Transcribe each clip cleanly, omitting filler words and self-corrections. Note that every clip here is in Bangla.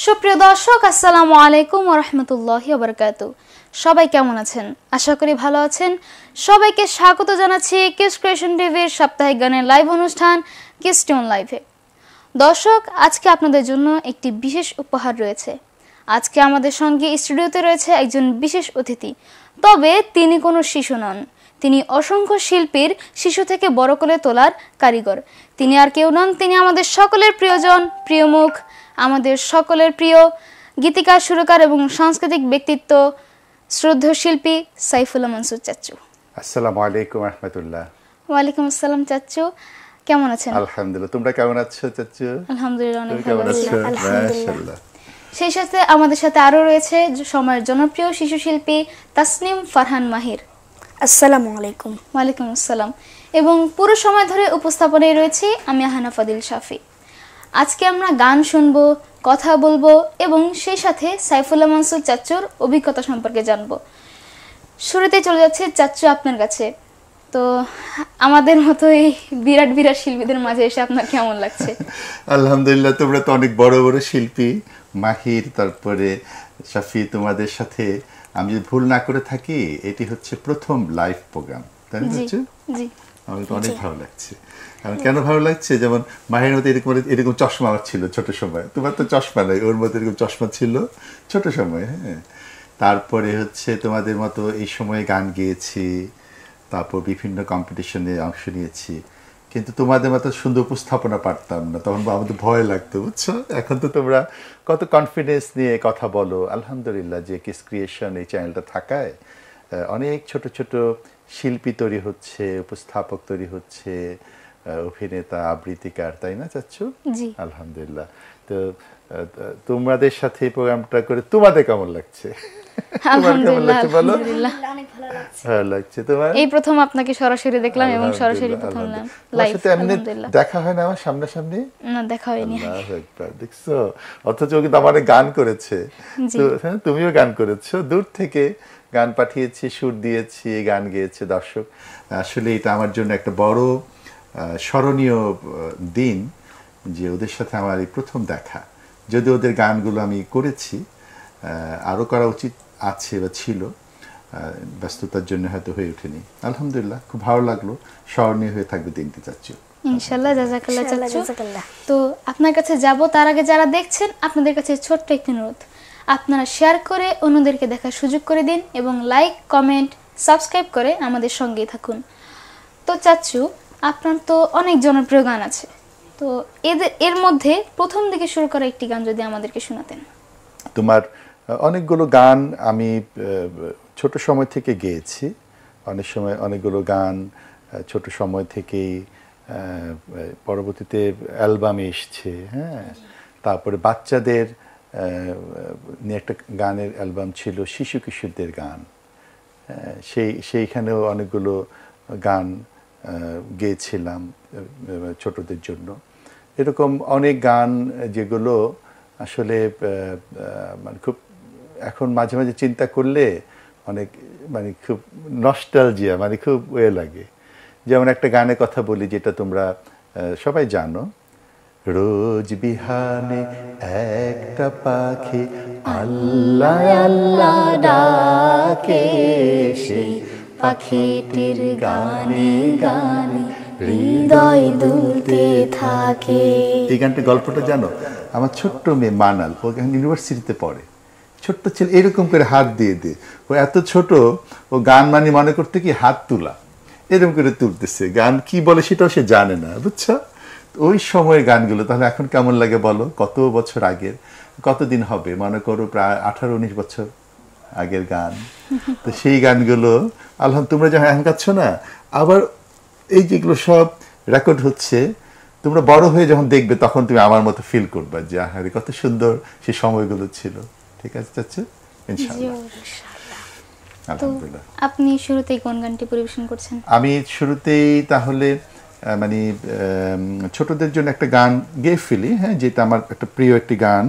সুপ্রিয় দর্শক, আসসালামু আলাইকুম ওয়া রাহমাতুল্লাহি ওয়া বারাকাতুহু। সবাই কেমন আছেন? আশা করি ভালো আছেন। সবাইকে স্বাগত জানাচ্ছি কিডস ক্রিয়েশন টিভির সাপ্তাহিক গানের লাইভ অনুষ্ঠান কিডস টিউন লাইভে। দর্শক, আজকে আপনাদের জন্য একটি বিশেষ উপহার রয়েছে। আজকে আমাদের সঙ্গে স্টুডিওতে রয়েছে একজন বিশেষ অতিথি। তবে তিনি কোনো শিশু নন, তিনি অসংখ্য শিল্পীর শিশু থেকে বড় করে তোলার কারিগর। তিনি আর কেউ নন, তিনি আমাদের সকলের প্রিয়জন, প্রিয় মুখ, আমাদের সকলের প্রিয় গীতিকার, সুরকার এবং সাংস্কৃতিক ব্যক্তিত্ব শ্রদ্ধেয় শিল্পী সাইফুল্লাহ মনসুর চাচ্চু। আসসালামু আলাইকুম রাহমাতুল্লাহ। ওয়ালাইকুম আসসালাম চাচ্চু, কেমন আছেন? আলহামদুলিল্লাহ, তোমরা কেমন আছো চাচ্চু? আলহামদুলিল্লাহ, অনেক ভালো আছি। মাশাআল্লাহ। সেই সাথে আমাদের সাথে আরো রয়েছে সময়ের জনপ্রিয় শিশু শিল্পী তাসনিম ফারহান মাহির। আসসালামু আলাইকুম। ওয়ালাইকুম আসসালাম। এবং পুরো সময় ধরে উপস্থাপনায় রয়েছি আমি আহানা ফাদিল শাফি। আজকে আমরা গান শুনবো, কথা বলবো এবং সেই সাথে সাইফুল্লাহ মনসুর চাচ্চুর অভিজ্ঞতা সম্পর্কে জানবো। শুরুতে চলে যাচ্ছে চাচ্চু আপনার কাছে। তো আমাদের মতো এই বিরাট বিরাট শিল্পীদের মাঝে এসে আপনার কেমন লাগছে? আলহামদুলিল্লাহ, তোমরা তো অনেক বড় বড় শিল্পী, মাহির, তারপরে শাফি, তোমাদের সাথে আমি যদি ভুল না করে থাকি এটি হচ্ছে প্রথম লাইভ প্রোগ্রাম, তাই না চাচ্চু? জি, আমার তো অনেক ভালো লাগছে। আমার কেন ভালো লাগছে, যেমন মাহির মতো এরকম চশমা আমার ছিল ছোট সময়, তোমার তো চশমা নাই, ওর মতো এরকম চশমা ছিল ছোট সময়। হ্যাঁ, তারপরে হচ্ছে তোমাদের মতো এই সময়ে গান গেয়েছি, তারপর বিভিন্ন কম্পিটিশনে অংশ নিয়েছি, কিন্তু তোমাদের মতো সুন্দর উপস্থাপনা পারতাম না, তখন আমাদের ভয় লাগতো, বুঝছো? এখন তো তোমরা কত কনফিডেন্স নিয়ে কথা বলো। আলহামদুলিল্লাহ যে কিডস ক্রিয়েশন এই চ্যানেলটা থাকায় অনেক ছোট ছোট শিল্পী তৈরি হচ্ছে, উপস্থাপক তৈরি হচ্ছে, অভিনেতা, আবৃত্তিকার, তাই না চাচ্চু? জি, আলহামদুলিল্লাহ। তো তোমাদের সাথে এই প্রোগ্রামটা করে তোমাদের কেমন লাগছে? ভালো লাগছে। তোমার এই প্রথম আপনাকে সরাসরি দেখলাম এবং সরাসরি প্রথম লাইভ। দেখা হয় না আমার সামনাসামনি? না, দেখা হয়নি। দেখছো, অথচ কিন্তু আমার গান করেছে, হ্যাঁ তুমিও গান করেছো, দূর থেকে গান পাঠিয়েছি, সুর দিয়েছি, গান গেয়েছে দর্শক। আসলে এটা আমার জন্য একটা বড় স্মরণীয় দিন যে ওদের সাথে আমার এই প্রথম দেখা। যদি ওদের গানগুলো আমি করেছি, আরও করা উচিত আছে বা ছিল, ব্যস্ততার জন্য হয়তো হয়ে ওঠেনি। আলহামদুলিল্লাহ, খুব ভালো লাগলো, স্মরণীয় হয়ে থাকবে দিনটি চাচ্চু ইনশাআল্লাহ। জাযাকাল্লাহ চাচ্চু। তো আপনার কাছে যাব তার আগে যারা দেখছেন আপনাদের কাছে ছোট্ট একটি অনুরোধ, আপনারা শেয়ার করে অন্যদেরকে দেখার সুযোগ করে দিন এবং লাইক, কমেন্ট, সাবস্ক্রাইব করে আমাদের সঙ্গেই থাকুন। তো চাচ্চু, আপনার তো অনেক জনপ্রিয় গান আছে, তো এর মধ্যে প্রথম দিকে শুরু করা একটি গান যদি আমাদেরকে শোনাতেন। তোমার অনেকগুলো গান আমি ছোট সময় থেকে গেয়েছি, অনেক সময় অনেকগুলো গান ছোট সময় থেকেই পরবর্তীতে অ্যালবামে এসছে। হ্যাঁ, তারপরে বাচ্চাদের নিয়ে একটা গানের অ্যালবাম ছিল, শিশু কিশোরদের গান, সেইখানেও অনেকগুলো গান গেয়েছিলাম ছোটদের জন্য। এরকম অনেক গান যেগুলো আসলে মানে খুব এখন মাঝে মাঝে চিন্তা করলে অনেক মানে খুব নস্টালজিয়া, মানে খুব লাগে। যেমন একটা গানের কথা বলি যেটা তোমরা সবাই জানো, রোজ বিহানে একটা পাখি আল্লাহ আল্লাহ ডাকে, সেই পাখিটির গানে গানে হৃদয় দুলতে থাকে। এই গানটির গল্পটা জানো? আমার ছোট্ট মেয়ে মানাল, ও ইউনিভার্সিটিতে পড়ে, ছোট্ট ছেলে, এরকম করে হাত দিয়ে দিয়ে, ও এত ছোট, ও গান মানে মনে করতে কি হাত তোলা, এরকম করে তুলতেছে, গান কি বলে সেটাও সে জানে না, বুঝছো? ওই সময়ের গানগুলো তাহলে এখন কেমন লাগে বলো? কত বছর আগের, কতদিন হবে, মনে করো প্রায় 18-19 বছর আগের গান। তো সেই গানগুলো আলহামদুলিল্লাহ তোমরা যখন এখন গাচ্ছ না, আবার এই যেগুলো সব রেকর্ড হচ্ছে, তোমরা বড় হয়ে যখন দেখবে তখন তুমি আমার মতো ফিল করবে যে আরে কত সুন্দর সেই সময়গুলো ছিল। ঠিক আছে চাচ্চু? ইনশাআল্লাহ। আলহামদুলিল্লাহ। আপনি শুরুতেই কোন গানটি পরিবেশন করছেন? আমি শুরুতেই তাহলে মানে ছোটদের জন্য একটা গান গেয়ে ফেলি, হ্যাঁ, যেটা আমার একটা প্রিয় একটি গান,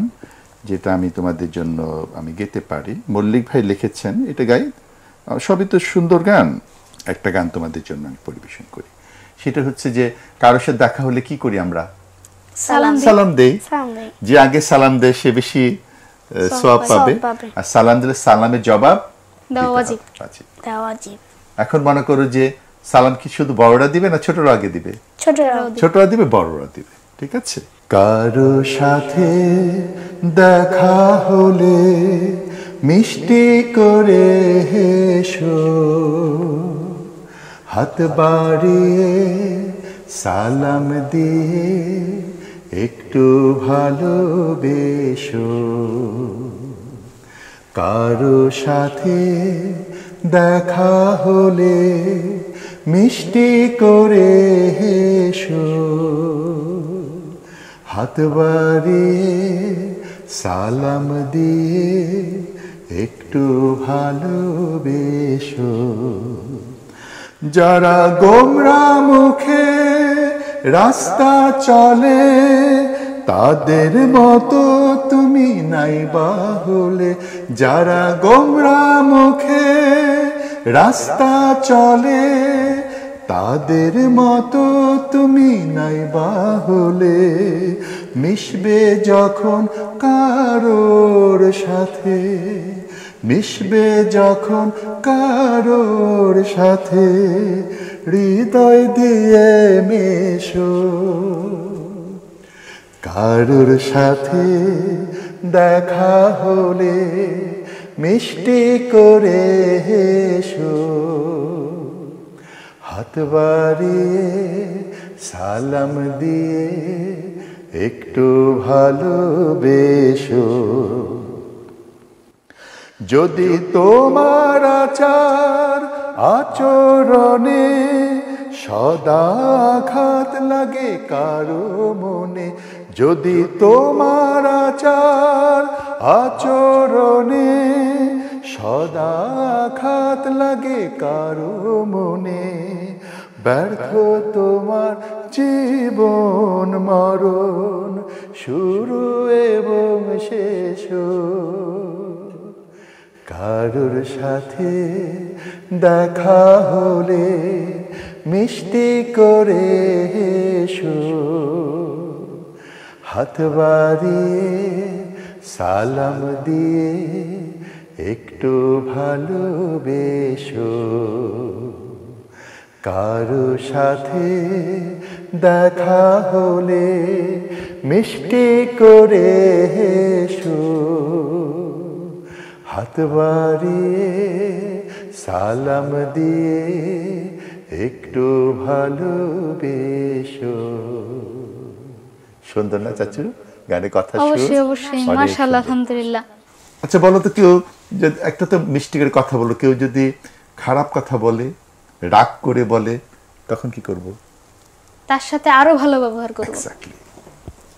যেটা আমি তোমাদের জন্য আমি গেতে পারি। মল্লিক ভাই লিখেছেন, এটা গাই, সবই তো সুন্দর গান। একটা গান তোমাদের জন্য আমি পরিবেশন করি, সেটা হচ্ছে যে কারোর সাথে দেখা হলে কি করি আমরা? সালাম সালাম দেই। সালাম দেই। যে আগে সালাম দেয় সে বেশি সওয়াব পাবে, আর সালাম দিলে সালামের জবাব দেওয়া ওয়াজিব। দেওয়া ওয়াজিব। এখন মনে করো যে সালাম কি শুধু বড়রা দিবে না ছোটরা আগে দিবে? ছোটরা দিবে, বড়রা দিবে, ঠিক আছে? কারো সাথে দেখা হলে মিষ্টি করে হেসো, হাত বাড়িয়ে সালাম দিয়ে একটু ভালোবেসো। কারো সাথে দেখা হলে মিষ্টি করে হেসো, হাত বাড়িয়ে সালাম দিয়ে একটু ভালোবেসো। যারা গোমরা মুখে রাস্তা চলে তাদের মতো তুমি নাইবা হলে। যারা গোমরা মুখে রাস্তা চলে তাদের মতো তুমি নাইবা হলে। মিশবে যখন কারোর সাথে, মিশবে যখন কারোর সাথে, হৃদয় দিয়ে মেশো। কারোর সাথে দেখা হলে মিষ্টি করে হেসো, হাত বাড়িয়ে সালাম দিয়ে একটু ভালোবেসো। যদি তোমার আচার আচরণে সদা আঘাত লাগে কারো মনে, যদি তোমার আচার আচরণে সদা আঘাত লাগে কারো মনে, ব্যর্থ তোমার জীবন মরণ শুরু এবং শেষ। কারোর সাথে দেখা হলে মিষ্টি করে হেসো, হাত বাড়িয়ে সালাম দিয়ে একটু ভালোবেসো। কারো সাথে দেখা হলে মিষ্টি করে হেসো, হাত বাড়িয়ে সালাম দিয়ে একটু ভালোবেসো। সুন্দর না চাচু গানে কথা? অবশ্যই অবশ্যই, মাশাআল্লাহ, আলহামদুলিল্লাহ। আচ্ছা বলো তো, কেউ একটা তো মিষ্টি করে কথা বলো, কেউ যদি খারাপ কথা বলে, রাগ করে বলে, তখন কি করব? তার সাথে আরো ভালো ব্যবহার করব। এক্স্যাক্টলি,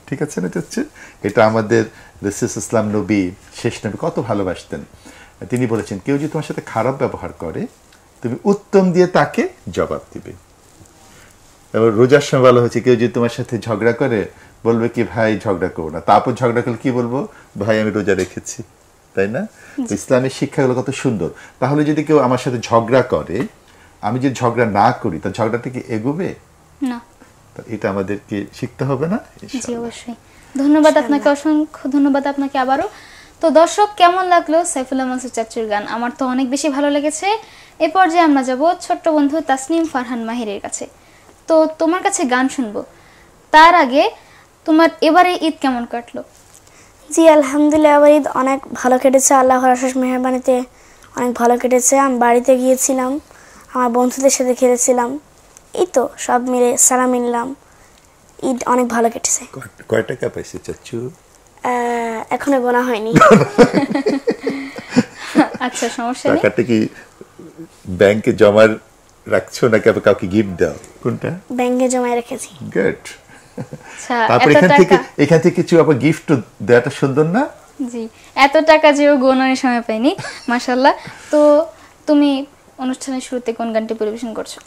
ঠিক আছে না চাচু? এটা আমাদের রাসূল ইসলাম নবী, শেষ নবী কত ভালোবাসতেন। তিনি বলেছেন কেউ যদি তোমার সাথে খারাপ ব্যবহার করে তুমি উত্তম দিয়ে তাকে জবাব দিবে। এবার রোজার সময় বলা হয়েছে কেউ যদি তোমার সাথে ঝগড়া করে বলবে কি ভাই ঝগড়া করবো না, তারপর ঝগড়া করলে কি বলবো? ভাই আমি রোজা রেখেছি, তাই না? ইসলামের শিক্ষাগুলো কত সুন্দর। তাহলে যদি কেউ আমার সাথে ঝগড়া করে, আমি যদি ঝগড়া না করি তার ঝগড়াটা কি এগোবে না? এটা আমাদেরকে শিখতে হবে না? জি অবশ্যই। ধন্যবাদ আপনাকে, অসংখ্য ধন্যবাদ আপনাকে আবারও। তো দর্শক, কেমন লাগলো সাইফুল্লাহ মাসুদ চাচুর গান? আমার তো অনেক বেশি ভালো লেগেছে। এ পর্যায়ে আমরা যাব ছোট্ট বন্ধু তাসনিম ফারহান মাহিরের কাছে। তো তোমার কাছে গান শুনবো, তার আগে তোমার এবারে ঈদ কেমন কাটলো? জি আলহামদুলিল্লাহ, এবার ঈদ অনেক ভালো কেটেছে, আল্লাহর অশেষ মেহেরবানিতে অনেক ভালো কেটেছে। আমি বাড়িতে গিয়েছিলাম, আমার বন্ধুদের সাথে খেলেছিলাম, এই তো সব মিলে সালাম নিলাম। ঈদ অনেক ভালো কেটেছে। কয় টাকা পাইছে চাচু? এখনো গোনা হয়নি। আচ্ছা, সমস্যা নেই। টাকাটা কি ব্যাংকে জমা রাখছো নাকি কাউকে গিফট দাও? কোনটা? ব্যাংকে জমা রেখেছি। গুড। আচ্ছা, তারপর এখান থেকে কিছু আবার গিফট দেওয়াটা সুন্দর না? জি, এত টাকা যেও গোনার সময় পাইনি, মাশাআল্লাহ। তো তুমি অনুষ্ঠানের শুরুতে কোন গানটি পরিবেশন করছো?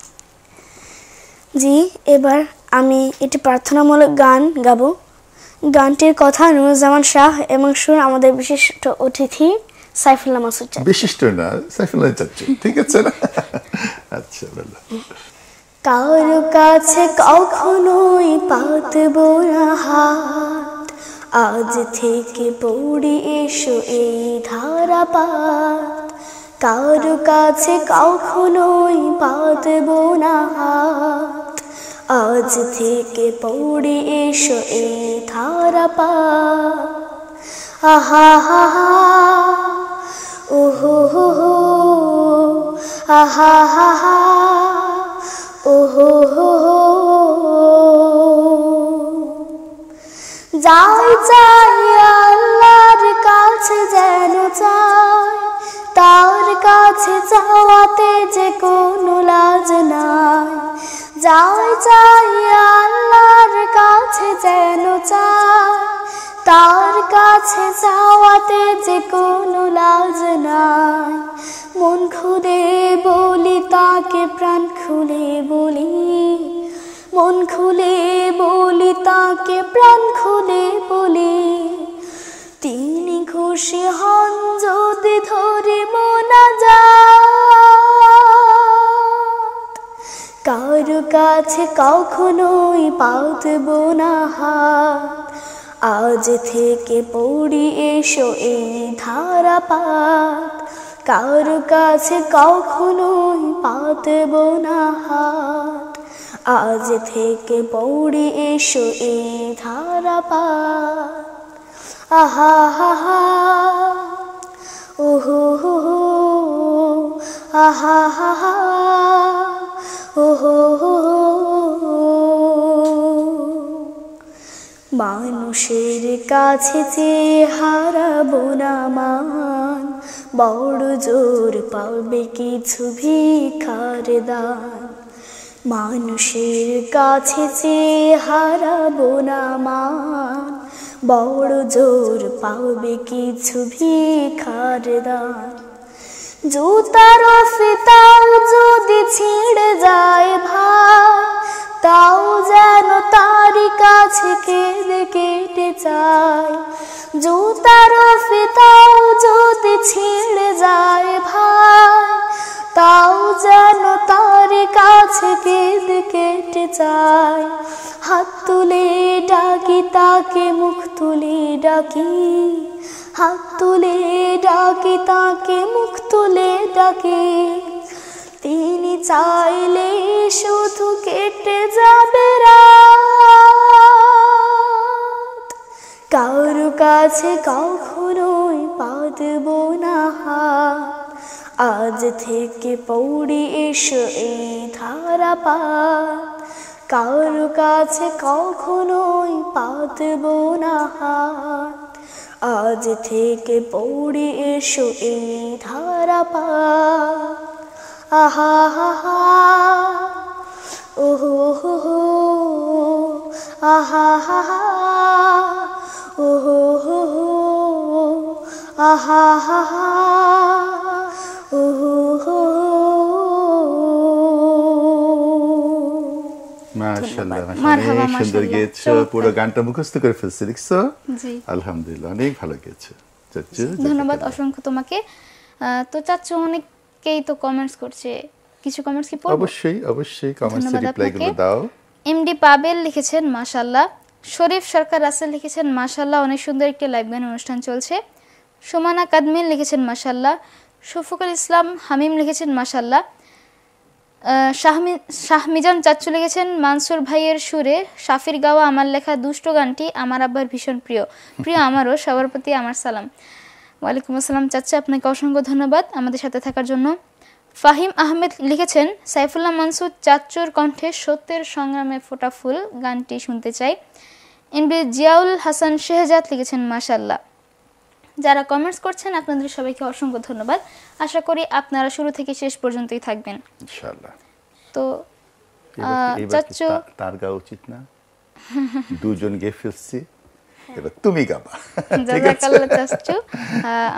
জি, এবার আমি একটি প্রার্থনামূলক গান গাবো। গানটির কথা নুরুজ্জামান শাহ এবং সুর আমাদের বিশিষ্ট অতিথি সাইফুল্লাহ মাসুদ চাচু। বিশিষ্ট না, সাইফুল্লাহ চাচু, ঠিক আছে না? আচ্ছা বলো। কারো কাছে কখনোই পাতবো না হাত, আজ থেকে পড়ি এসো এই ধারাপাত। কারো কাছে কখনোই পাতবো না হাত, আজ থেকে পড়ি এসো এই ধারাপাত। আহা হা হা ওহো হো হো, আহা হা হা ওহো হো হো। যাই চাই আল্লাহর কাছে যেন চাই, তার কাছে চাওয়াতে যে কোনো লাজ নাই। যাই চাই আল্লাহর কাছে যেন চাই, তার কাছে চাওয়াতে যে কোনো লাজ নাই। মন খুলে বলি তাকে, প্রাণ খুলে বলি, মন খুলে বলি তাকে, প্রাণ খুলে বলি। তিনি খুশি হন যদি ধরে মোনাজাত। কারো কাছে কখনোই পাতবো না হাত, আজ থেকে পড়ি এসো এই ধারাপাত। কারো কাছে কখনোই পাতবো না হাত, আজ থেকে পড়ি এসো এই ধারাপাত। আহা হা হা ওহো হো হো, আহা হা হা ওহো হো হো। মানুষের কাছে চেয়ে হারাবো না মান, বড় জোর পাবে কিছু ভিখার দান। মানুষের কাছে চেয়ে হারাবো না মান, বড় জোর পাবে কিছু ভিখার দান। জুতার ফিতাও যদি ছিঁড়ে যায় ভাই, তাও যেন তারই কাছে কেঁদে কেটে চায়। জুতার ফিতাও যদি ছিঁড়ে যায় ভাই, তাও যেন তারই কাছে কেঁদে কেটে চায়। হাত তুলে ডাকি তাকে, মুখ তুলে ডাকি, হাত তুলে ডাকি তাকে, মুখ তুলে ডাকি। তিনি চাইলে শুধু কেটে যাবে রাত। কারো কাছে কখনোই পাতবো না হাত, আজ থেকে পড়ি এসো এই ধারাপাত। কারো কাছে কখনোই পাতবো না হাত, আজ থেকে পড়ি এসো এই ধারাপাত। আহা হা হা ওহো হো হো, আহা হা হা ওহো হো হো, আহা হা হা ওহো হো হো। মাশাআল্লাহ, মারহাবা, অনেক সুন্দর মাশাআল্লাহ। গেয়েছো, পুরো গানটা মুখস্থ করে ফেলছো, দেখছো? জি, আলহামদুলিল্লাহ, অনেক ভালো গেয়েছো চাচু। ধন্যবাদ অসংখ্য তোমাকে। তো চাচু অনেকেই তো কমেন্টস করছে, কিছু কমেন্টস কি পড়ব? অবশ্যই অবশ্যই কমেন্টসে ধন্যবাদ রিপ্লাই গুলো আপনাকে। দাও। এমডি পাবেল লিখেছেন মাশাআল্লাহ। শরীফ সরকার রাসেল লিখেছেন মাশাআল্লাহ, অনেক সুন্দর একটি লাইভ গান অনুষ্ঠান চলছে। সুমানা কাদমিল লিখেছেন মাশাআল্লাহ। শফিকুল ইসলাম হামিম লিখেছেন মাশাআল্লাহ। শাহমিজান চাচ্চু লিখেছেন মানসুর ভাইয়ের সুরে শাফির গাওয়া আমার লেখা দুষ্ট গানটি আমার আব্বার ভীষণ প্রিয়, প্রিয় আমারও, সবার প্রতি আমার সালাম। ওয়ালাইকুম আসসালাম চাচ্চু, আপনাকে অসংখ্য ধন্যবাদ আমাদের সাথে থাকার জন্য। ফাহিম আহমেদ লিখেছেন সাইফুল্লাহ মানসুর চাচ্চুর কণ্ঠে সত্যের সংগ্রামে ফোটা ফুল গানটি শুনতে চাই। এমবি জিয়াউল হাসান শেহজাদ লিখেছেন মাশাআল্লাহ। যারা কমেন্টস করছেন আপনাদের সবাইকে অসংখ্য ধন্যবাদ। আশা করি আপনারা শুরু থেকে শেষ পর্যন্তই থাকবেন ইনশাআল্লাহ। তো এবার চাচ্চু তার গাওয়া উচিত না? দুজন গেয়ে ফেলছি, এবার তুমি গাবা। জাযাকাল্লাহ চাচ্চু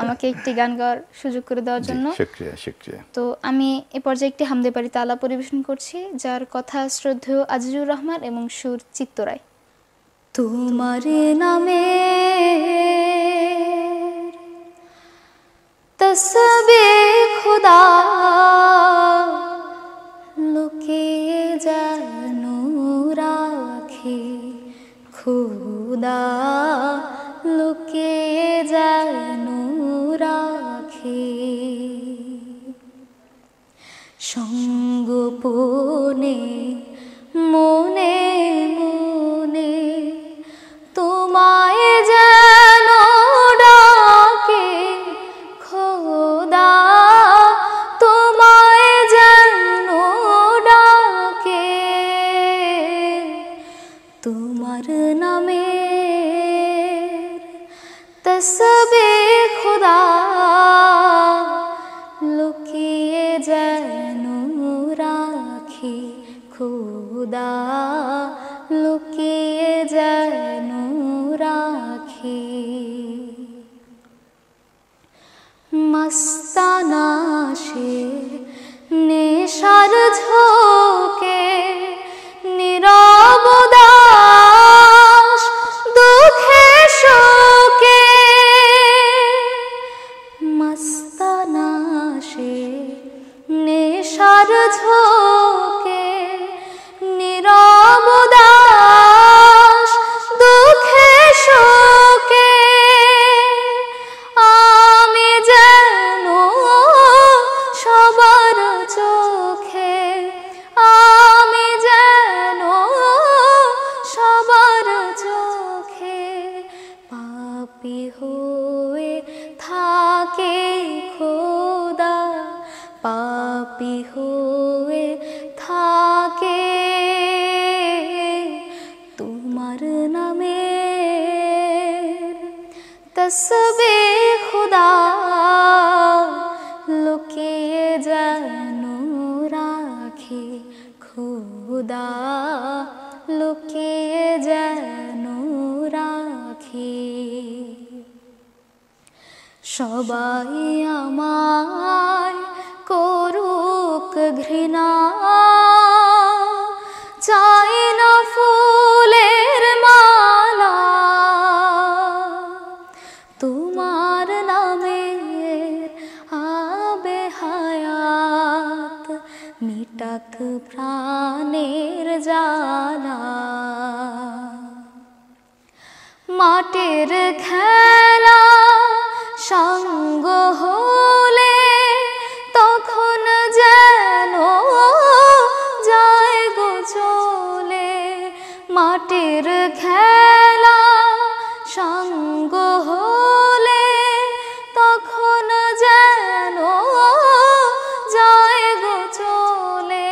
আমাকে একটি গান গাওয়ার সুযোগ করে দেওয়ার জন্য। শুকরিয়া শুকরিয়া। তো আমি এই পর্যায়ে একটি হামদে পারি তালা পরিবেশন করছি, যার কথা শ্রদ্ধেয় আজিজুর রহমান এবং সুর চিত্তরায়। তোমার নামে তসবিহ খুদা লুকিয়ে যায় মনে মনে তোমায় যেন ডাকে খোদা, তোমায় যেন ডাকে, তোমার নামের তসবিহ খুদা লুকিয়ে যেন রাখি খোদা, লুকিয়ে যেন রাখি। মস্তানা সে নেশার ঝোঁকে নীরব দাস দুঃখে শোকে, মস্তানা সে নেশার ঝোঁকে নীরব দাস দুঃখে শোকে, আমি যেন সবার চোখে, আমি যেন সবার চোখে পাপী হয়ে থাকে খোদা, পাপী হয়ে থাকে, তোমার নামের তসবিহ খুদা লুকিয়ে যেন রাখি খোদা, লুকিয়ে যেন রাখি। সবাই আমায় করুক ঘৃণা, চাই না ফুলের মালা, তোমার নামের আবে হায়াত মিটাক প্রাণের জ্বালা। মাটির খেলা সঙ্গ হলে তখন যেন যায় গো চলে, মাটির খেলা সঙ্গ হলে তখন যেন যায় গো চলে।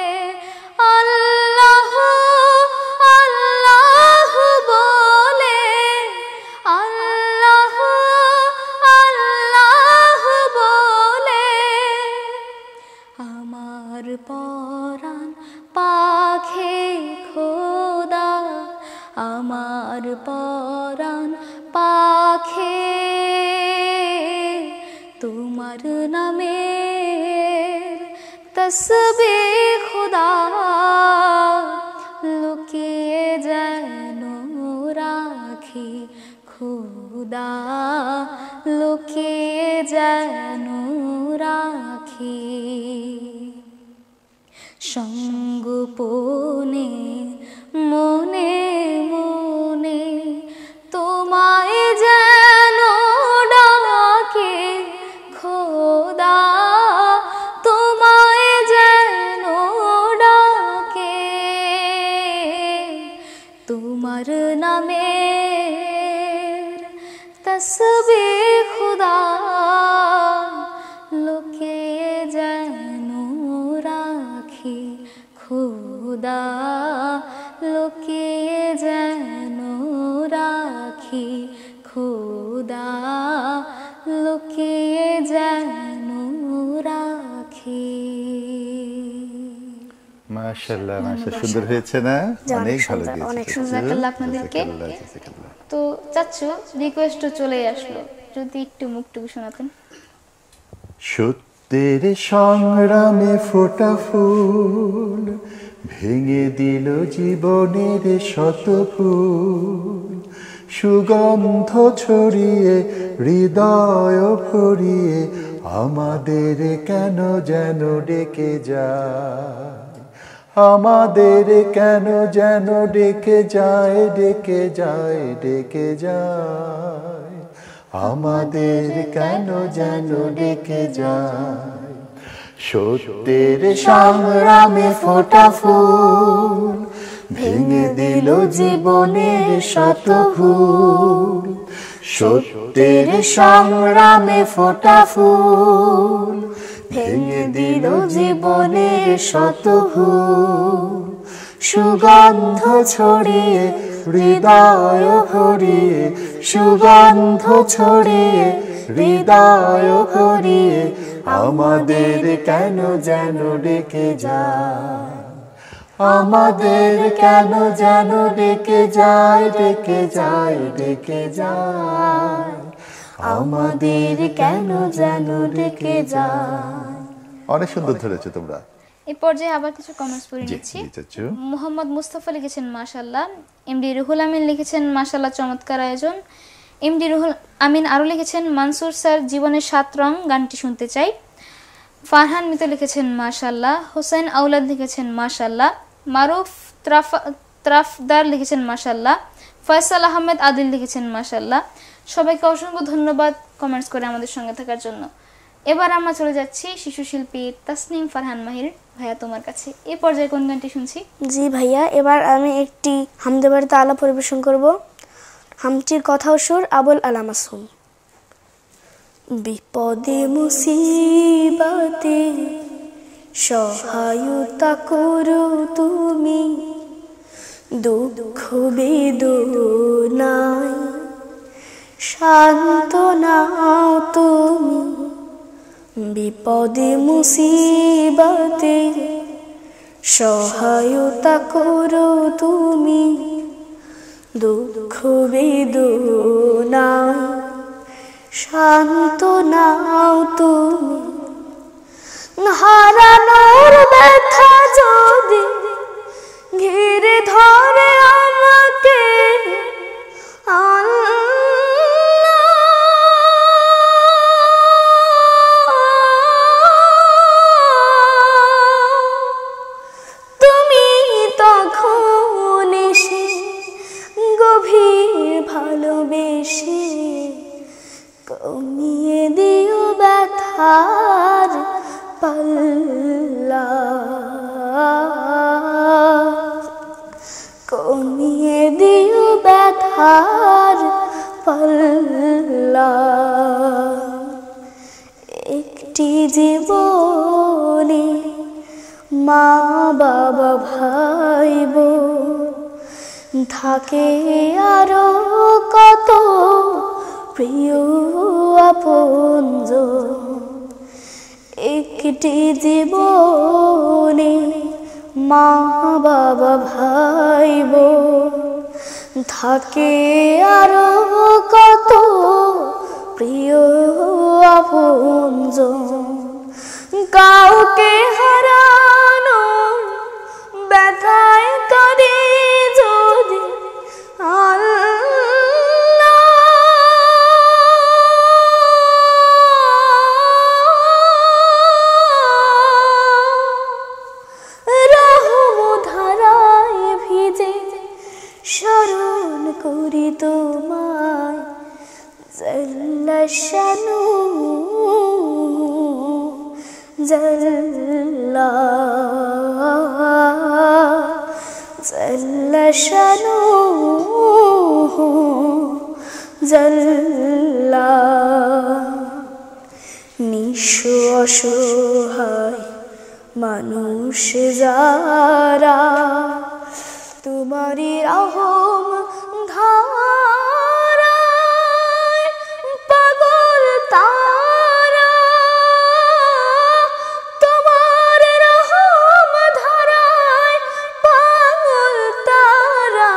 আল্লাহ আল্লাহ বলে, আল্লাহ আল্লাহ বলে আমার পরাণ পাখি খোদা, আমার পরাণ পাখি, তোমার নামের তসবিহ খুদা লুকিয়ে যেন রাখি খোদা, লুকিয়ে যেন রাখি। সঙ্গোপনে মনে মনে তোমায় যেন ডাকে খোদা, তোমায় যেন ডাকে, তোমার নামের তসবিহ খুদা লুকিয়ে যেন রাখি খোদা, লুকিয়ে যেন রাখি খোদা, লুকিয়ে যেন রাখি। মাশাআল্লাহ, মাশাআল্লাহ, সুন্দর হয়েছে না? অনেক ভালো গেয়েছে, অনেক জাযাকাল্লাহ আপনাদেরকে। তো চাচ্ছু রিকোয়েস্টও চলে আসলো, যদি একটু মুখটুকু শোনাতেন। সত্যের সংগ্রামে ফোটা ফুল ভেঙে দিল জীবনের শত ফুল, সুগন্ধ ছড়িয়ে হৃদয় ভরিয়ে আমাদের কেন যেন ডেকে যায়, আমাদের কেন যেন ডেকে যায়, ডেকে যায়, ডেকে যায়, আমাদের কেন যেন ডেকে যায়। সত্যের সংগ্রামে ফোটা ফুল জীবনের শত ভুল, সত্যের সংগ্রামে ফোটা ফুল ভেঙে দিল জীবনের শত ভুল। সুগন্ধ ছড়িয়ে হৃদয় ভরিয়ে, সুগন্ধ ছড়িয়ে হৃদয় ভরিয়ে আমাদের কেন যেন ডেকে যায়, আমাদের কেন যেন ডেকে যায়, ডেকে যায়, ডেকে যায়, আমাদের কেন যেন ডেকে যায়। অনেক সুন্দর ধরেছো তোমরা। এই পর্যায়ে আবার কিছু কমেন্টস পড়ে জি, নিচ্ছি। জি, চাচু। মোহাম্মদ মুস্তাফা লিখেছেন মাশাআল্লাহ। এমডি রুহুল আমিন লিখেছেন মাশাআল্লাহ চমৎকার আয়োজন। এমডি রুহুল আমিন আরও লিখেছেন মানসুর স্যার জীবনের 7 রং গানটি শুনতে চাই। ফারহান মিতু লিখেছেন মাশাআল্লাহ। হোসেন আউলাদ লিখেছেন মাশাআল্লাহ। মারুফ ত্রাফদার লিখেছেন মাশাআল্লাহ। ফয়সাল আহমেদ আদিল লিখেছেন মাশাআল্লাহ। সবাইকে অসংখ্য ধন্যবাদ কমেন্টস করে আমাদের সঙ্গে থাকার জন্য। এবার আমরা চলে যাচ্ছি শিশু শিল্পী তাসনিম ফারহান মাহির। ভাইয়া তোমার কাছে এই পর্যায়ে কোন গানটি শুনছি? জি ভাইয়া, এবার আমি একটি হামদে বাড়িতে আলা পরিবেশন করব। হামটির কথা ও সুর আবুল আলা মাসুম। বিপদে মুসিবতে সহায়তা করো তুমি, দুঃখ বেদনায় সান্ত্বনা তুমি। বিপদে মুসিবতে সহায়তা করো তুমি, দুঃখ বেদনায় সান্ত্বনা তুমি। হারানোর ব্যথা যদি ঘিরে ধরে আমাকে, তুমি তখন এসে গভীর ভালোবেসে কমিয়ে দিও ব্যথার পাল্লা, কমিয়ে দিও ব্যথার পাল্লা। একটি জীবনে মা বাবা ভাই বোন থাকে আরো কত প্রিয় আপনজন। একটি জীবনে মা বাবা ভাই বোন থাকে আরো কত প্রিয় আপনজন। কাউকে হারানো ব্যথায় কাঁদে যদি স্মরণ করি তোমায় জাল্লা শানু, জাল্লা জাল্লা শানু, জাল্লা। নিঃস্ব অসহায় মানুষ যারা তোমারি রহম ধারায় পাগল তারা, তোমার রহম ধারায় পাগল তারা।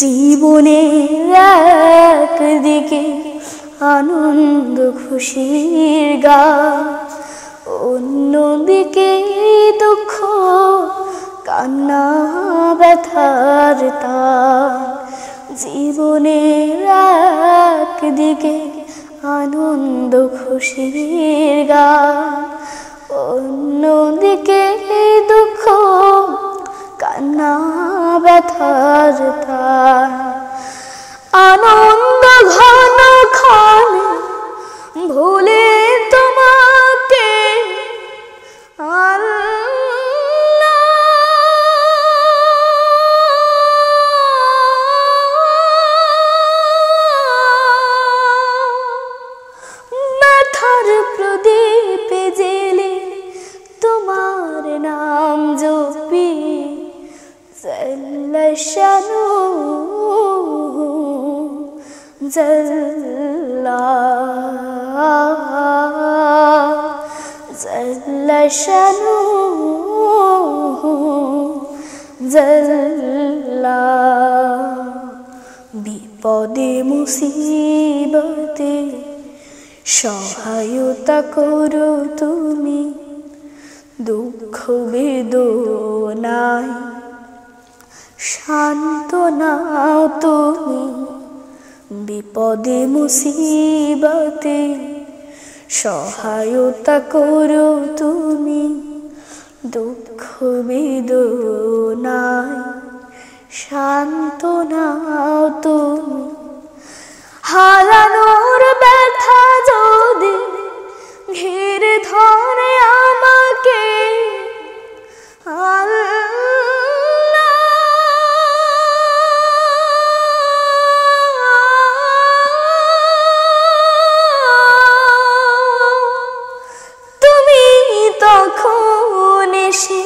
জীবনের একদিকে আনন্দ খুশির গান, অন্যদিকে দুঃখ কান্না ব্যথার তার। জীবনের একদিকে আনন্দ খুশির গান, অন্যদিকে দুঃখ কান্না ব্যথার তার। আনন্দ ঘন ক্ষণে ভুলে তোমাকে আল্লাহ, شأنه جل جل شأنه جل বিপদে মুসিবতে সহায়তা করো তুমি, দুঃখ বেদনায় সান্ত্বনা তুমি। বিপদে মুসিবতে সহায়তা করো তুমি, দুঃখ বেদনায় সান্ত্বনা তুমি। হারানোর ব্যথা যদি ঘিরে ধরে আমাকে, আল্লাহ তুমি তখন এসে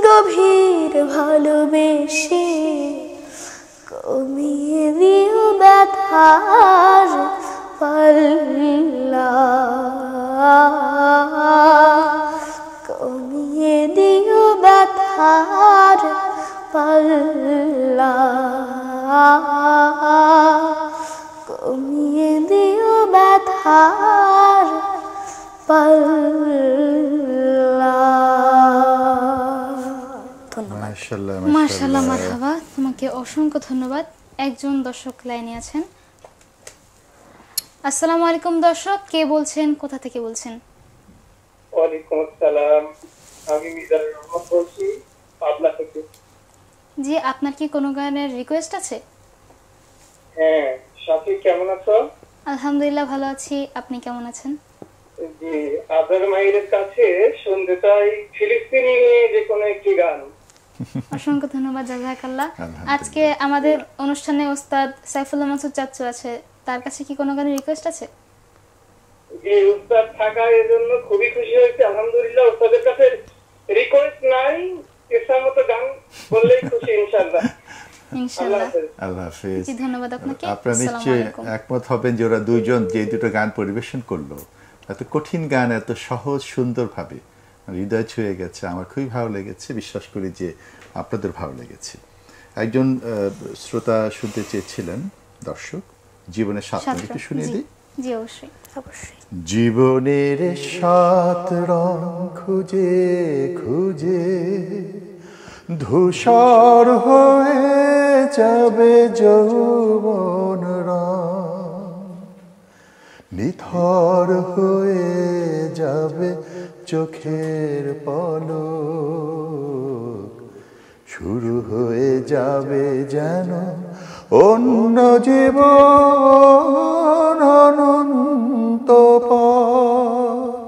গভীর ভালোবেসে কমিয়ে দিও ব্যথার পাল্লা, কমিয়ে দিও ব্যথার পাল্লা, কমিয়ে দিও ব্যথার পাল্লা। মাশাআল্লাহ মাশাআল্লাহ, মারহাবা, তোমাকে অসংখ্য ধন্যবাদ। একজন দর্শক লাইনে আছেন। আসসালামু আলাইকুম দর্শক, কে বলছেন, কোথা থেকে বলছেন? ওয়ালাইকুম আসসালাম, আমি মিজানুর রহমান বলছি পাবনা থেকে। জি, আপনার কি কোনো গানের রিকোয়েস্ট আছে? হ্যাঁ, সাথী কেমন আছো? আলহামদুলিল্লাহ ভালো আছি, আপনি কেমন আছেন? জি, আজার মাহিরের কাছে শুনতে চাই ফিলিস্তিনি নিয়ে যে কোনো একটি গান। অসংখ্য ধন্যবাদ, জাযাকাল্লাহ। আজকে আমাদের অনুষ্ঠানে ওস্তাদ সাইফুল্লাহ মাসুদ চাচ্চু আছে, তার কাছে কি কোনো গানের রিকোয়েস্ট আছে? জি, উস্তাদ থাকার জন্য খুবই খুশি হয়েছে, আলহামদুলিল্লাহ। উস্তাদের কাছে রিকোয়েস্ট নাই, ইচ্ছা মতো গান বললেই খুশি ইনশাআল্লাহ। ইনশাআল্লাহ। আল্লাহ হাফেজ। জি, ধন্যবাদ আপনাকে। আপনারা আসসালামু নিশ্চয়ই আলাইকুম। একমত হবেন যে ওরা দুইজন যে দুটো গান পরিবেশন করলো, এত কঠিন গান এত সহজ সুন্দরভাবে হৃদয় ছুঁয়ে গেছে। আমার খুবই ভালো লেগেছে, বিশ্বাস করি যে আপনাদের ভালো লেগেছে। একজন শ্রোতা শুনতে চেয়েছিলেন, দর্শক, জীবনের সাত রং একটু শুনিয়ে দিই। জি, অবশ্যই অবশ্যই। জীবনের সাত রং খুঁজে খুঁজে ধূসর হয়ে যাবে যৌবন রং, নিথর হয়ে যাবে চোখের পলক, শুরু হয়ে যাবে যেন অন্য জীবন, অনন্ত পথ।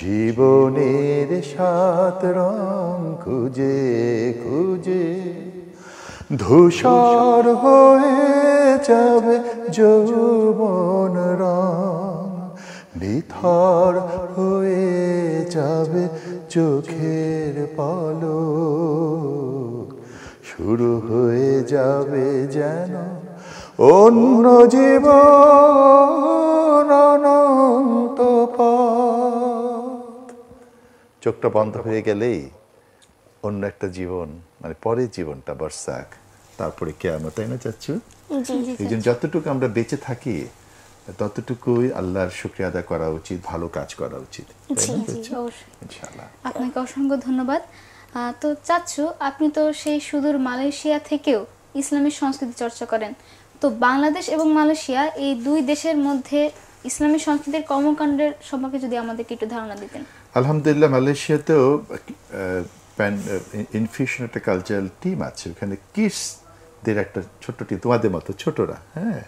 জীবনের সাত রং খুঁজে খুঁজে ধূসর হয়ে যাবে যৌবন রং, নিথর হয়ে যাবে চোখের পলক, শুরু হয়ে যাবে যেন অন্য জীবন, অনন্ত পথ। চোখটা বন্ধ হয়ে গেলেই অন্য একটা জীবন, মানে পরের জীবনটা বর্ষাক, তারপরে কিয়ামত, তাই না চাচ্ছু? এই জন্য যতটুকু আমরা বেঁচে থাকি ততটুকুই আল্লাহর শুকরিয়া আদায় করা উচিত, ভালো কাজ করা উচিত। ইনশাআল্লাহ। আপনাকে অসংখ্য ধন্যবাদ। তো চাচ্ছু, আপনি তো সেই সুদূর মালয়েশিয়া থেকেও ইসলামী সংস্কৃতি চর্চা করেন, তো বাংলাদেশ এবং মালয়েশিয়া এই দুই দেশের মধ্যে ইসলামী সংস্কৃতির কর্মকাণ্ডের সম্পর্কে যদি আমাদেরকে একটু ধারণা দিতেন। আলহামদুলিল্লাহ, মালয়েশিয়াতেও ইনফিউশন একটা কালচারাল টিম আছে, ওখানে কিডসদের একটা ছোট্ট টিম, তোমাদের মতো ছোটরা। হ্যাঁ,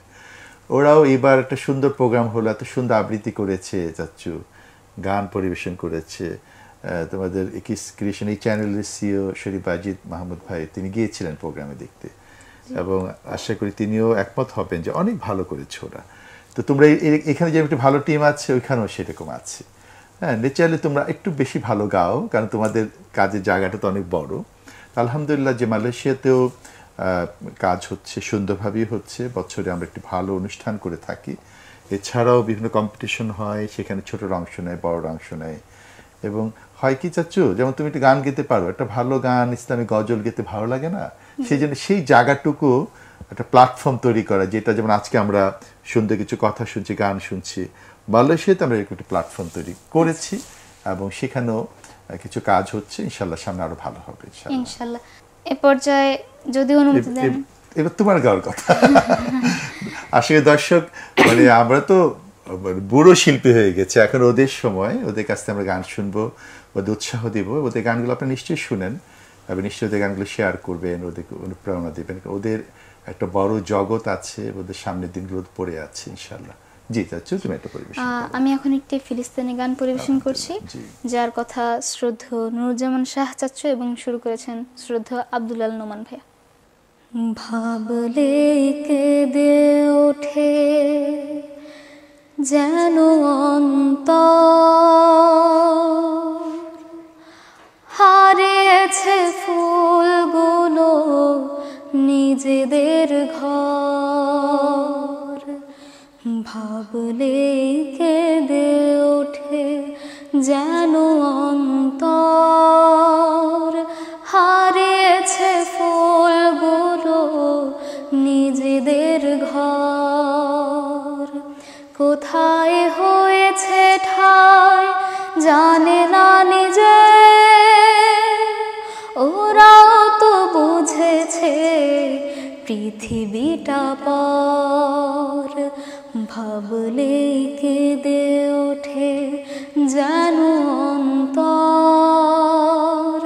ওরাও এবার একটা সুন্দর প্রোগ্রাম হলো, এত সুন্দর আবৃত্তি করেছে চাচ্ছু, গান পরিবেশন করেছে। তোমাদের কিস ক্রিয়েশন এই চ্যানেলের সিও শরীফ আজিদ মাহমুদ ভাই, তিনি গিয়েছিলেন প্রোগ্রামে দেখতে, এবং আশা করি তিনিও একমত হবেন যে অনেক ভালো করেছে ওরা। তো তোমরা এখানে যে একটা ভালো টিম আছে, ওইখানেও সেরকম আছে। হ্যাঁ, নেচারালি তোমরা একটু বেশি ভালো গাও, কারণ তোমাদের কাজের জায়গাটা তো অনেক বড়। আলহামদুলিল্লাহ যে মালয়েশিয়াতেও কাজ হচ্ছে, সুন্দরভাবেই হচ্ছে। বছরে আমরা একটি ভালো অনুষ্ঠান করে থাকি। এছাড়াও বিভিন্ন কম্পিটিশন হয়, সেখানে ছোটরা অংশ নেয়, বড়রা অংশ নেয়। এবং হয় কি চাচ্চু, যেমন তুমি একটু গান গেতে পারো, একটা ভালো গান ইসলামী গজল গেতে ভালো লাগে না, সেই জন্য সেই জায়গাটুকু একটা প্ল্যাটফর্ম তৈরি করা, যেটা যেমন আজকে আমরা সুন্দর কিছু কথা শুনছি, গান শুনছি, মালয়েশিয়াতে আমরা এরকম একটা প্ল্যাটফর্ম তৈরি করেছি এবং সেখানেও কিছু কাজ হচ্ছে। ইনশাল্লাহ সামনে আরো ভালো হবে ইনশাল্লাহ। এ পর্যায়ে যদি অনুমতি দেন, এবার তোমার গাওয়ার কথা। আসলে দর্শক, মানে আমরা তো বুড়ো শিল্পী হয়ে গেছে, এখন ওদের সময়, ওদের কাছ থেকে আমরা গান শুনবো, ওদের উৎসাহ দিব। ওদের গানগুলো আপনি নিশ্চয়ই শুনেন এবং নিশ্চয়ই ওদের গানগুলো শেয়ার করবেন, ওদেরকে অনুপ্রেরণা দেবেন। ওদের একটা বড় জগৎ আছে, ওদের সামনের দিনগুলো পড়ে আছে ইনশাল্লাহ। জি চাচ্ছু, তুমি একটা পরিবেশন। আমি এখন একটি ফিলিস্তিনি গান পরিবেশন করছি, যার কথা শ্রদ্ধেয় নুরুজ্জামান শাহ চাচ্ছু এবং শুরু করেছেন শ্রদ্ধেয় আব্দুল আল নোমান ভাইয়া। ভাবলে কেঁদে ওঠে যেন অন্তর, হারিয়েছে ফুলগুলো নিজেদের ঘর। ভাবলে কেঁদে ওঠে যেন অন্তর, হারিয়েছে ফুলগুলো নিজেদের ঘর। কোথায় হয়েছে ঠাঁই জানে না নিজে, ওরাও তো বুঝেছে পৃথিবীটা পর। ভাবলে কেঁদে ওঠে যেন অন্তর,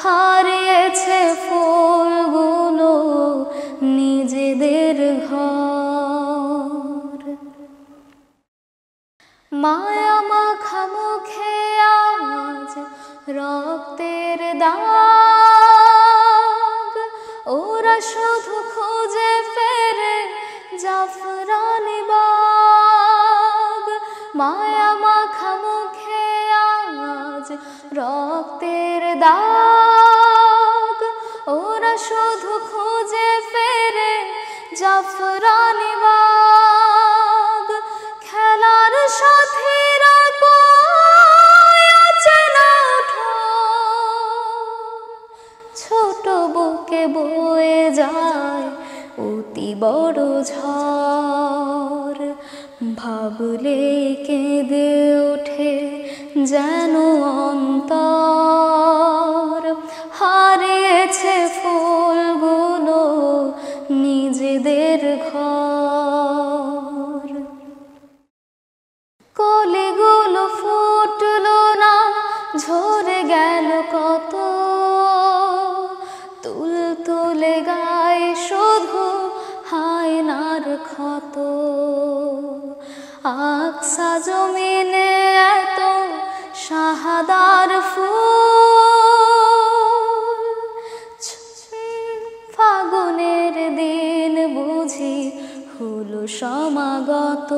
হারিয়েছে ফুলগুলো নিজেদের ঘর। মায়া মাখা মুখে আজ রক্তের দাগ, ওরা শুধু খুঁজে ফেরে জাফরানি বাগ। মায়া মাখা মুখে আজ রক্তের দাগ, ওরা শুধু খুঁজে ফেরে জাফরানি বাগ। খেলার সাথীরা কই আছে না ওঠো, ছোট বুকে বয়ে যায় অতি বড় ঝড়। ভাবলে কেঁদে ওঠে যেন অন্তর, হারিয়েছে ফুলগুলো নিজেদের ঘর। কলিগুলো ফুটলো না, ঝরে গেল কত, তুল তুলে গায়ে শুধু হায়নার ক্ষত। আকসা জমিনে এত শাহাদার ফুল, ফাগুনের দিন বুঝি হলো সমাগত।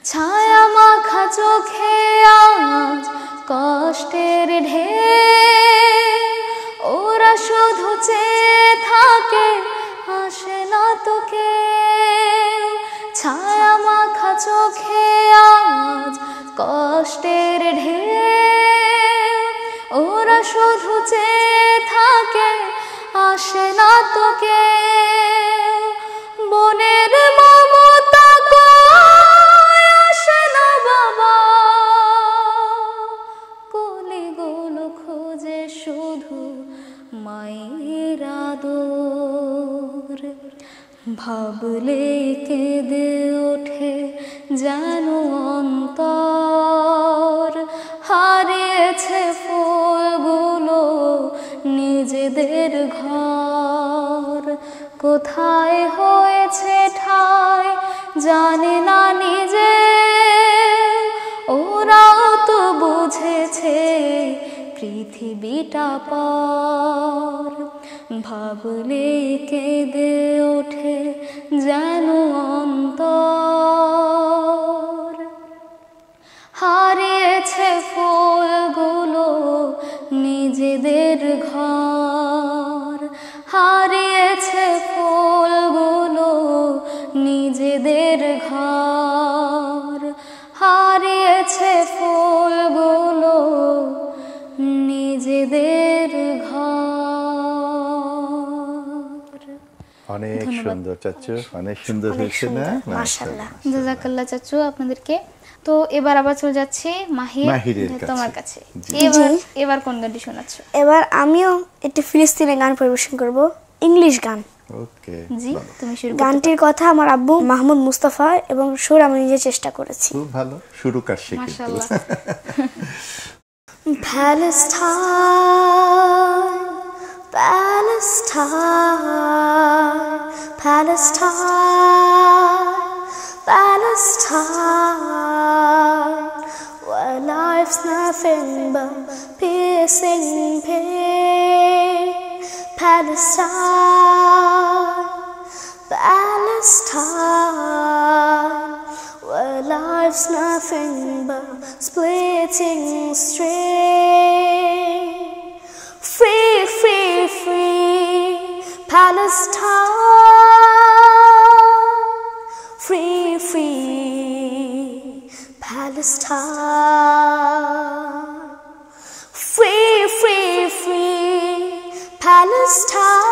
ছায়া মাখা চোখে আজ কষ্টের ঢেউ, ওরা শুধু চেয়ে থাকে আসে না তো কেউ। ছায়া মাখা চোখে আজ কষ্টের ঢেউ, ওরা শুধু চেয়ে থাকে আসে না তো কেউ। বনের মমতা কই আসে না বাবা, কলিগুলো খোঁজে শুধু মায়ের আদর। ভাবলে কেঁদে ওঠে যেন অন্তর, হারিয়েছে ফুলগুলো নিজেদের ঘর। কোথায় হয়েছে ঠাঁই জানে না নিজে, ওরাও তো বুঝেছে পৃথিবীটা পর। ভাবলে কেঁদে ওঠে যেন অন্তর, হারিয়েছে ফুলগুলো নিজেদের ঘর। অনেক ধন্যবাদ। সুন্দর চাচু, অনেক সুন্দর হয়েছে না? মাশাআল্লাহ। জাযাকাল্লাহ চাচু আপনাদেরকে। তো এবার আবার চলে যাচ্ছি মাহিরের তোমার কাছে। কাছে। এবার কোন গানটি শোনাচ্ছ? এবার আমিও একটি ফিলিস্তিনি গান পরিবেশন করব, ইংলিশ গান। ওকে, জি, তুমি শুরু করো। গানটির কথা আমার আব্বু মাহমুদ মুস্তাফা এবং সুর আমি নিজে চেষ্টা করেছি। খুব ভালো শুরু কাটছে কিন্তু। মাশাআল্লাহ। Palestine, Palestine, Palestine, Palestine, where life's nothing but piercing pain. Palestine, Palestine, where life's nothing but splitting strain. Free, free, free, Palestine. Free, free, Palestine. Free, free, free, Palestine.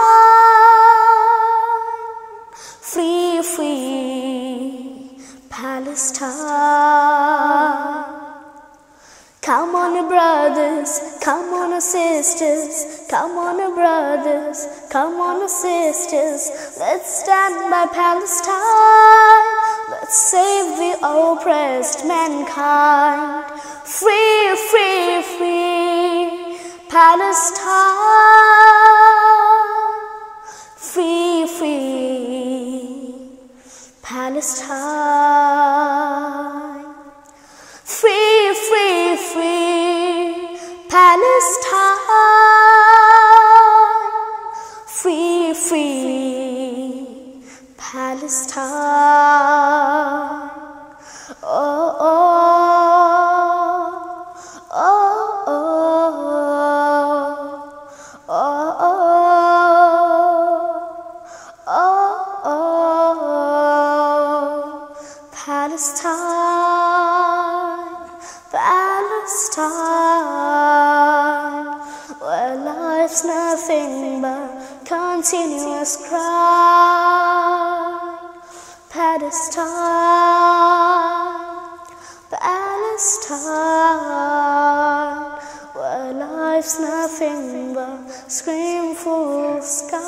Free, free, Palestine. Come on, brothers, come on, sisters, come on, brothers, come on, sisters. Let's stand by Palestine. Let's save the oppressed mankind. Free, free, free, Palestine. Free, free, Palestine. Free, free, free, Palestine. Free, free, Palestine. Oh, oh, oh, oh, oh, oh, oh, Palestine, Palestine, where life's nothing but continuous cry. Palestine, Palestine, where life's nothing but scream full sky.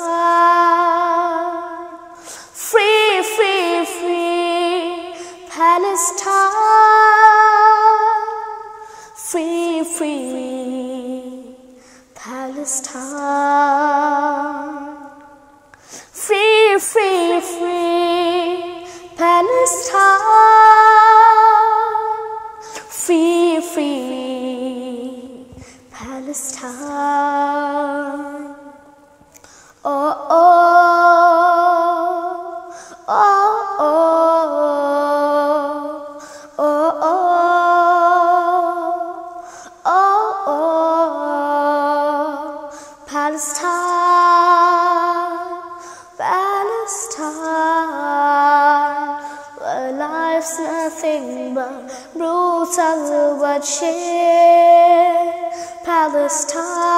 Free, free, free, Palestine. Free, free, Palestine. Free, free, free, Palestine. Free, free, Palestine. Oh, oh, oh, oh, oh, oh, oh, Palestine, Palestine, where life's nothing but brutal bloodshed. Palestine,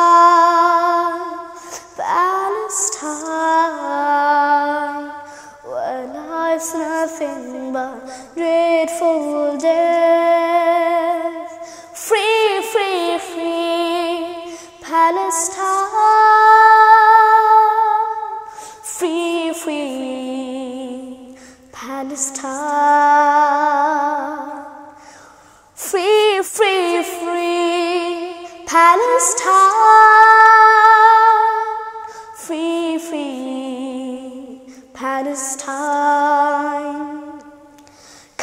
Palestine, where life's nothing but dreadful death. Free, free, free, Palestine. Free, free, Palestine. Free, free, free, Palestine. Free, free, Palestine.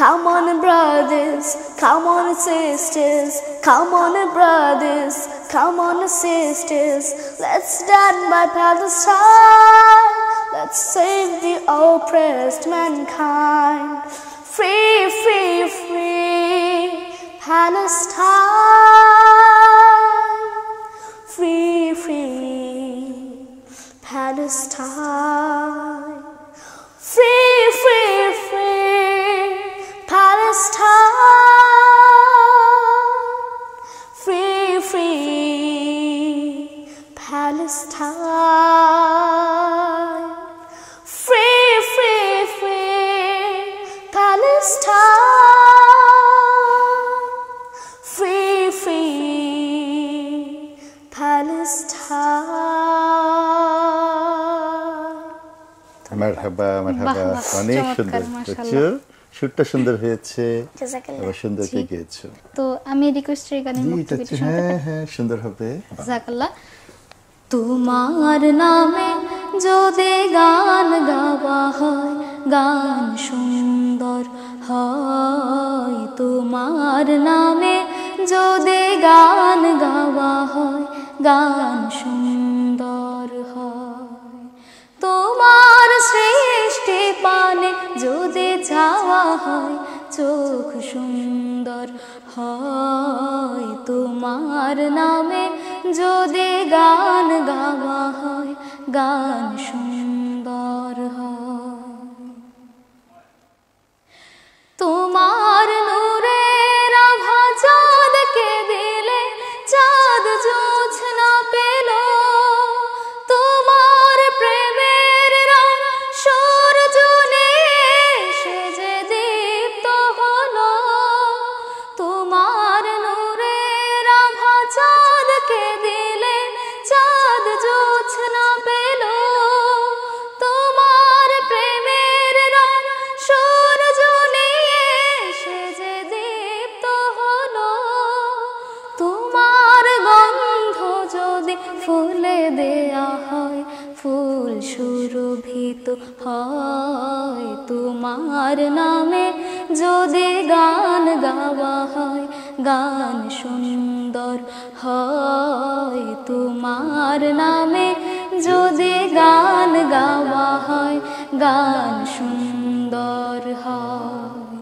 Come on, brothers, come on, sisters, come on, brothers, come on, sisters. Let's stand by Palestine. Let's save the oppressed mankind. Free, free, free, Palestine. Free, free, Palestine. Free, free, free, Palestine. Free, free, Palestine. Free, Palestine. মারহাবা মারহাবা, বাহ, বাহ, অনেক চমৎকার, সুন্দর মাশাআল্লাহ। সুরটা সুন্দর হয়েছে, জাযাকাল্লাহ। আবার সুন্দর করে গেয়েছো। তো আমি রিকোয়েস্টের গানে জি বক্তব্যটি চাচ্ছি, শুনতে হ্যাঁ পারি? হ্যাঁ সুন্দর হবে। জাযাকাল্লাহ। তোমার নামে যদি গান গাওয়া হয়, গান সুন্দর হয়। তোমার নামে যদি গান গাওয়া হয়, গান সুন্দর হয়। তোমার সৃষ্টি পানে যদি চাওয়া হয়, চোখ সুন্দর হয়। তোমার নামে যদি গান গাওয়া হয়, গান সুন্দর হয়। তোমার নূরের আভা চাঁদকে দিলে, চাঁদ জোছনা পেল। তোমার প্রেমের রং সূর্য নিয়ে সেজে দীপ্ত হলো। তোমার নূরের আভা চাঁদকে দিলে, চাঁদ জোছনা পেল। তোমার প্রেমের রং সূর্য নিয়ে সেজে দীপ্ত হলো। তোমার গন্ধ যদি ফুলে দেয়া হয়, ফুল সুরভিত হয়। তোমার নামে যদি গান গাওয়া হয়, গান সুন্দর হয়। তোমার নামে যদি গান গাওয়া হয়, গান সুন্দর হয়।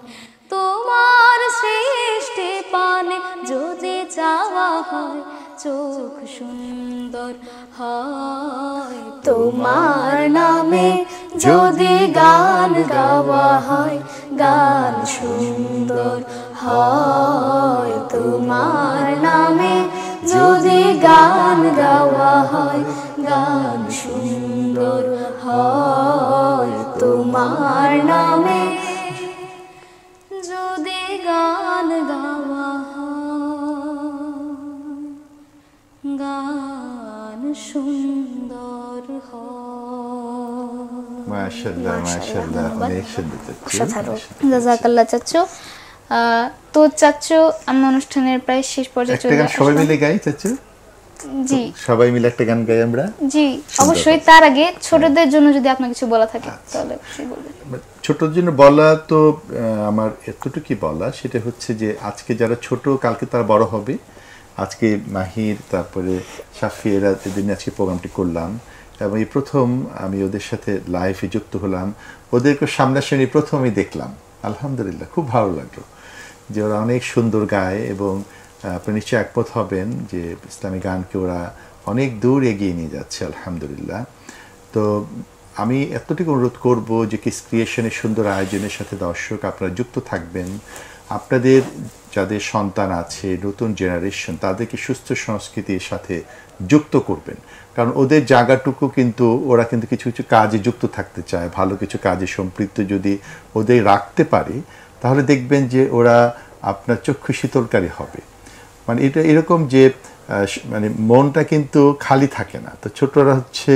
তোমার সৃষ্টি পানে যদি চাওয়া হয়, চোখ সুন্দর হয়। তোমার নামে যদি গান গাওয়া হয়, গান সুন্দর হয়। তোমার নামে যদি গান গাওয়া হয়, গান সুন্দর হয়। তোমার নামে যদি গান গাওয়া হয়, গান সুন্দর হয়। মাশাআল্লাহ মাশাআল্লাহ, অনেক সুন্দর অসাধারণ। জাযাকাল্লাহ চাচ্চু। তো চাচ্চু, আমি অনুষ্ঠানের প্রায় শেষ পর্যায়ে একটা চলে গান সবাই আসলাম। মিলে গাই চাচু, জি সবাই মিলে একটা গান গাই আমরা। জি অবশ্যই। তার আগে ছোটদের জন্য যদি আপনার কিছু বলা থাকে তাহলে অবশ্যই বলবেন। ছোটর জন্য বলা তো আমার এতটুকুই বলা, সেটা হচ্ছে যে আজকে যারা ছোট, কালকে তারা বড় হবে। আজকে মাহির, তারপরে সাফি, এরা এদিন আজকে প্রোগ্রামটি করলাম এবং এই প্রথম আমি ওদের সাথে লাইভে যুক্ত হলাম। ওদেরকে সামনাসামনি প্রথমেই দেখলাম, আলহামদুলিল্লাহ খুব ভালো লাগলো যে ওরা অনেক সুন্দর গায় এবং আপনি নিশ্চয়ই একমত হবেন যে ইসলামী গানকে ওরা অনেক দূর এগিয়ে নিয়ে যাচ্ছে, আলহামদুলিল্লাহ। তো আমি এতটুকু অনুরোধ করব যে কিস ক্রিয়েশনের সুন্দর আয়োজনের সাথে দর্শক আপনারা যুক্ত থাকবেন। আপনাদের যাদের সন্তান আছে, নতুন জেনারেশন, তাদেরকে সুস্থ সংস্কৃতির সাথে যুক্ত করবেন। কারণ ওদের জায়গাটুকু কিন্তু ওরা কিন্তু কিছু কিছু কাজে যুক্ত থাকতে চায়। ভালো কিছু কাজে সম্পৃক্ত যদি ওদের রাখতে পারে, তাহলে দেখবেন যে ওরা আপনার চক্ষু শীতলকারী হবে। মানে এটা এরকম যে মানে মনটা কিন্তু খালি থাকে না। তো ছোটরা হচ্ছে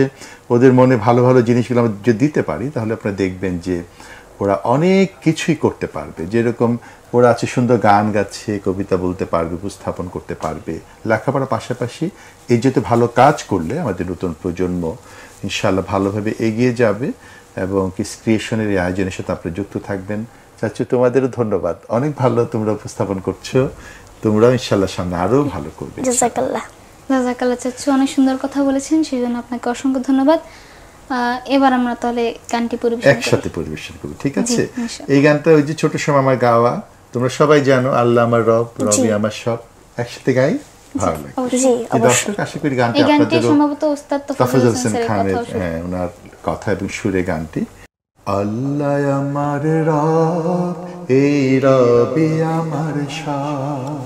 ওদের মনে ভালো ভালো জিনিসগুলো আমরা যদি দিতে পারি, তাহলে আপনারা দেখবেন যে ওরা অনেক কিছুই করতে পারবে। যেরকম ওরা আছে সুন্দর গান গাচ্ছে, কবিতা বলতে পারবে, উপস্থাপন করতে পারবে, লেখাপড়ার পাশাপাশি এই যেতে ভালো কাজ করলে আমাদের নতুন প্রজন্ম ইনশাআল্লাহ ভালোভাবে এগিয়ে যাবে এবং কিস ক্রিয়েশনের এই আয়োজনের সাথে আপনারা যুক্ত থাকবেন। চাচু, তোমাদেরও ধন্যবাদ, অনেক ভালো তোমরা উপস্থাপন করছো। তোমরাও ইনশাআল্লাহ সামনে আরো ভালো করবে। জাযাকাল্লাহ। জাযাকাল্লাহ চাচ্চু, অনেক সুন্দর কথা বলেছেন, সেই জন্য আপনাকে অসংখ্য ধন্যবাদ। এবার আমরা তাহলে গানটি পরিবেশন করি। একসাথে পরিবেশন করব, ঠিক আছে? জি, ইনশাআল্লাহ। এই গানটা ওই যে ছোট সময় আমার গাওয়া, তোমরা সবাই জানো, আল্লাহ আমার রব, রবি আমার সব। একসাথে গাই, ভালো লাগে। জি এই অবশ্যই। দর্শক আশা করি গানটি এই গানটি আপনাদেরও সম্ভবত ওস্তাদ তাফাজ্জল তাফাজ্জল হোসেন স্যারের খানের কথা। ওনার কথা এবং সুরে গানটি। আল্লাহ আমার রব, এই রবি আমার সব।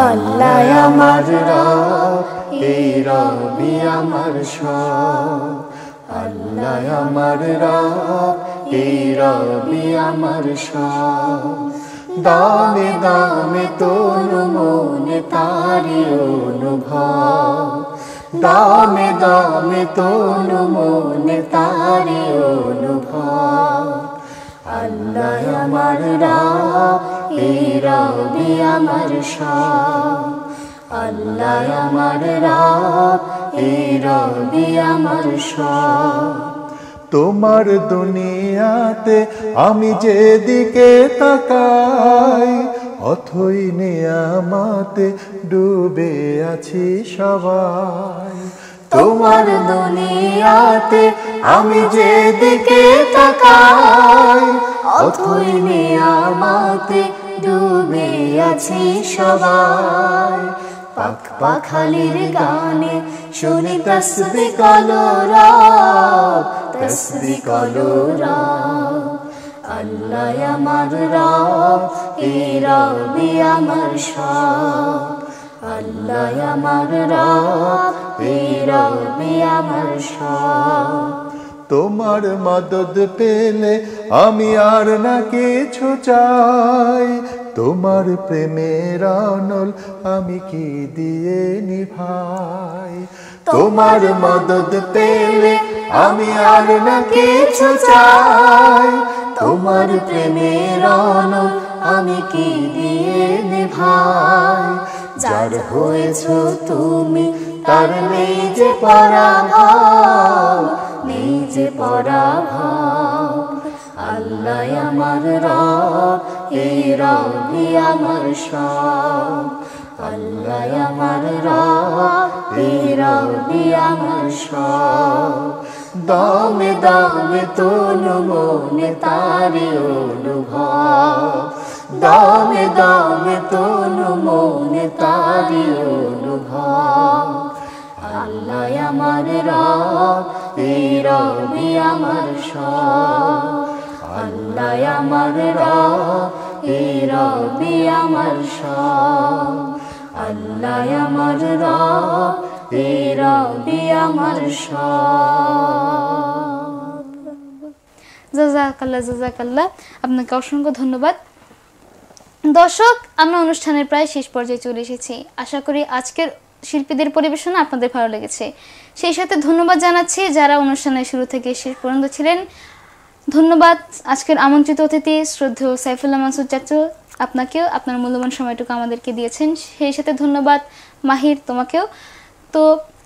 আল্লাহ আমার রব, এই রবি আমার সব। আল্লাহ আমার রব, এই রবি আমার সব। দামে দামে তনু মনে তারি অনুভব, দামে দামে তনু মনে তারি অনুভব। আল্লাহ আমার রব, এই রবি আমার সব, আল্লাহ আমার রব, এই রবি আমার সব। তোমার দুনিয়াতে আমি যেদিকে তাকাই, অথই নিয়ামতে ডুবে আছি সবাই। তোমার দুনিয়াতে আমি যেদিকে তাকাই, অথই নিয়ামতে ডুবে আছি সবাই। পাখ পাখালির গানে শুনি তসবিহ কলরব, তসবিহ কলরব। আল্লাহ আমার রব, এই রবি আমার সব, আল্লাহ আমার রব, এই রবি আমার সব। তোমার মদদ পেলে আমি আর না কিছু চাই, তোমার প্রেমের আনল আমি কি দিয়ে নিভাই। তোমার মদদ পেলে আমি আর না কিছু চাই, তোমার প্রেমের আনল আমি কি দিয়ে নিভাই। যার হয়েছো তুমি তার নেই যে পরাভব, নেই যে পরাভব। আল্লাহ আমার রব, এই রবি আমার সব, আল্লাহ আমার রব, এই রবি আমার সব। দামে দামে তনু মনে তারি অনুভব, দামে দামে তনু মনে তারি অনুভব। আল্লাহ আমার রব, এই রবি আমার সব, আল্লাহ আমার রব, এই রবি আমার সব, আল্লাহ আমার রব, এই রবি আমার সব। জাযাকাল্লাহ, জাযাকাল্লাহ, আপনাকে অসংখ্য ধন্যবাদ। দর্শক, আমরা অনুষ্ঠানের প্রায় শেষ পর্যায়ে চলে এসেছি। আশা করি আজকের শিল্পীদের পরিবেশনা আপনাদের ভালো লেগেছে। সেই সাথে ধন্যবাদ জানাচ্ছি যারা অনুষ্ঠানের শুরু থেকে শেষ পর্যন্ত ছিলেন। ধন্যবাদ আজকের আমন্ত্রিত অতিথি শ্রদ্ধেয় সাইফুল্লাহ মাসুদ চাচু, আপনাকেও আপনার মূল্যবান সময়টুকু আমাদেরকে দিয়েছেন। সেই সাথে ধন্যবাদ মাহির, তোমাকেও। তো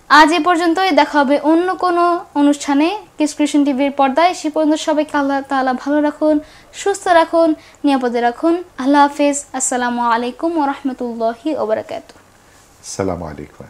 আজ এ পর্যন্তই, দেখা হবে অন্য কোনো অনুষ্ঠানে কিস ক্রিয়েশন টিভির পর্দায়। সে পর্যন্ত সবাইকে আল্লাহ তাআলা ভালো রাখুন, সুস্থ রাখুন, নিরাপদে রাখুন। আল্লাহ হাফেজ। আসসালামু আলাইকুম ওয়া রাহমাতুল্লাহি ওয়া বারাকাতুহু। আসসালামু আলাইকুম।